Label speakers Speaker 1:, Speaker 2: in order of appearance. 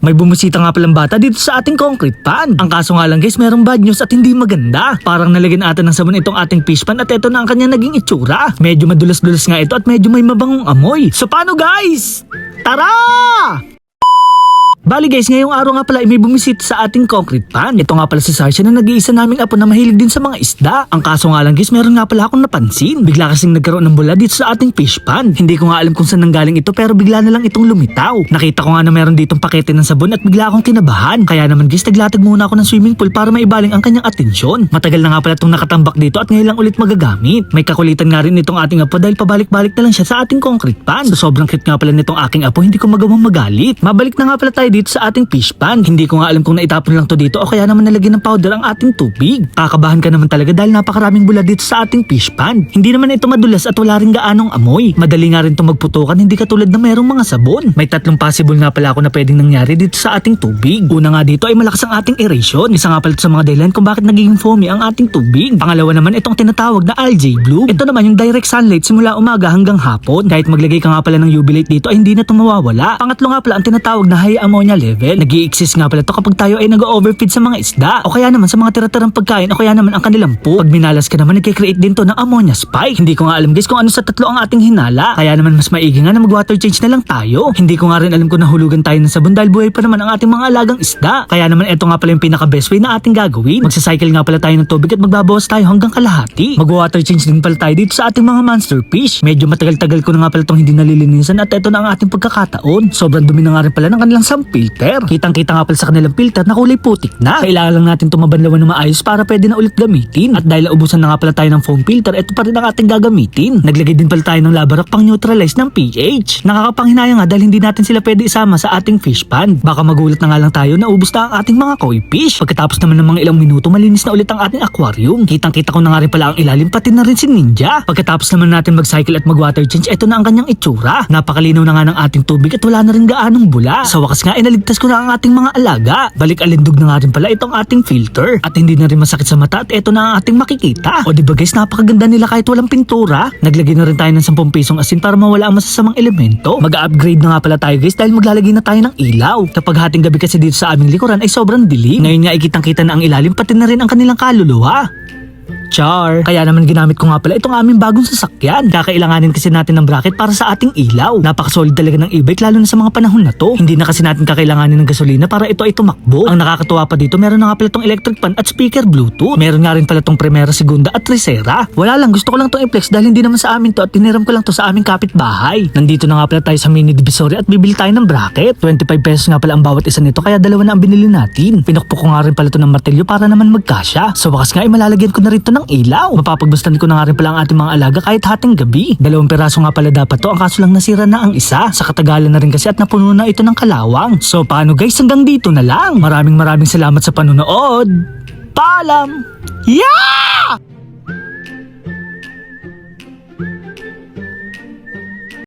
Speaker 1: May bumisita nga palang bata dito sa ating concrete pan. Ang kaso nga lang guys, merong bad news at hindi maganda. Parang nalagyan ata ng sabon itong ating fish pan at eto na ang kanyang naging itsura. Medyo madulas-dulas nga ito at medyo may mabangong amoy. So paano guys? Tara! Bali guys, ngayong araw nga pala ay may bumisita sa ating concrete pan. Ito nga pala si Sarsha na nag-iisa naming apo na mahilig din sa mga isda. Ang kaso nga lang guys, meron nga pala akong napansin. Bigla kasing nagkaroon ng bula dito sa ating fish pan. Hindi ko nga alam kung saan nanggaling ito pero bigla na lang itong lumitaw. Nakita ko nga na meron ditong pakete ng sabon at bigla akong kinabahan. Kaya naman guys, naglatag muna ako ng swimming pool para maibaling ang kanyang atensyon. Matagal na nga pala itong nakatambak dito at ngayon lang ulit magagamit. May kakulitan nga rin itong ating apo dahil pabalik-balik na lang siya sa ating concrete pan. So sobrang cute nga pala nitong aking apo, hindi ko magawang magalit. Mabalik na nga pala tayo dito sa ating fish pan. Hindi ko nga alam kung naitapon lang to dito o kaya naman nalagyan ng powder ang ating tubig. Kakabahan ka naman talaga dahil napakaraming bula dito sa ating fish pan. Hindi naman ito madulas at wala rin gaanong amoy. Madali nga rin ito magputukan, hindi katulad na merong mga sabon. May tatlong possible nga pala ako na pwedeng nangyari dito sa ating tubig. Una nga dito ay malakas ang ating aeration. Isa nga pala ito sa mga dahilan kung bakit nagiging foamy ang ating tubig. Pangalawa naman itong tinatawag na algae bloom. Ito naman yung direct sunlight simula umaga hanggang hapon. Kahit maglagay ka nga pala ng UV light dito ay hindi na ito mawawala. Pangatlo nga pala ang tinatawag na high ammonia level. Nag-i-exist nga pala ito kapag tayo ay nag-overfeed sa mga isda o kaya naman sa mga tira-tirang pagkain o kaya naman ang kanilang poo. Pag minalas ka naman, nagkikreate din to ng ammonia spike. Hindi ko nga alam guys kung ano sa tatlo ang ating hinala. Kaya naman mas maigi nga na mag-water change na lang tayo. Hindi ko nga rin alam kung nahulugan tayo ng sabon dahil buhay pa naman ang ating mga alagang isda. Kaya naman ito nga pala yung pinaka-best way na ating gagawin. Magsa-cycle nga pala tayo ng tubig at magbabawas tayo hanggang kalahati. Mag-water change din pala tayo dito sa ating mga monster fish. Medyo matagal-tagal ko na nga pala itong hindi nalilinisan at ito na ang ating pagkakataon. Sobrang dumi na nga rin pala ng kanilang sump filter. Kitang-kita nga pala sa kanilang filter na kulay putik na. Kailangan lang natin tumabanlawan ng maayos para pwede na ulit gamitin. At dahil naubusan na nga pala tayo ng foam filter, ito pa rin ang ating gagamitin. Naglagay din pala tayo ng lava rock pang neutralize ng pH. Nakakapanghinayang nga dahil hindi natin sila pwede isama sa ating fish pan. Baka magulat na nga lang tayo na ubos na ang ating mga koi fish. Pagkatapos naman ng mga ilang minuto, malinis na ulit ang ating aquarium. Kitang-kita ko na nga rin pala ang ilalim, pati na rin si Ninja. Pagkatapos naman natin mag-cycle at mag-water change, ito na ang kanyang itsura. Napakalinaw na nga ng ating tubig at wala na rin gaanong bula. Sa wakas nga, inaligtas ko na ang ating mga alaga. Balik-alindog na nga rin pala itong ating filter. At hindi na rin masakit sa mata at ito na ang ating makikita. O diba guys, napakaganda nila kahit walang pintura. Naglagay na rin tayo ng 10 pisong asin para mawala ang masasamang elemento. Mag-upgrade na nga pala tayo guys dahil maglalagay na tayo ng ilaw. Kapag hating gabi kasi dito sa aming likuran ay sobrang dilim. Ngayon nga ay kitang-kita na ang ilalim pati na rin ang kanilang kaluluwa. Char. Kaya naman ginamit ko nga pala itong aming bagong sasakyan. Kakailanganin kasi natin ng bracket para sa ating ilaw. Napakasolid talaga ng e-bike lalo na sa mga panahon na to. Hindi na kasi natin kakailanganin ng gasolina para ito ay tumakbo. Ang nakakatuwa pa dito, meron na nga pala itong electric fan at speaker bluetooth. Meron nga rin pala itong Primera, Segunda at Tercera. Wala lang, gusto ko lang itong i-flex dahil hindi naman sa amin to at tiniram ko lang to sa aming kapitbahay. Nandito na nga pala tayo sa mini divisory at bibili tayo ng bracket. 25 pesos nga pala ang bawat isa nito kaya dalawa na ang binili natin. Pinukpok ko nga rin pala ito ng martilyo para naman magkasya. Sa wakas nga ay malalagyan ko na rin ito ng ilaw. Mapapagbastan ko na nga rin pala ang ating mga alaga kahit hating gabi. 2 piraso nga pala dapat to, ang kaso lang nasira na ang isa. Sa katagalan na rin kasi at napuno na ito ng kalawang. So paano guys, hanggang dito na lang. Maraming salamat sa panonood. Paalam! Yeah!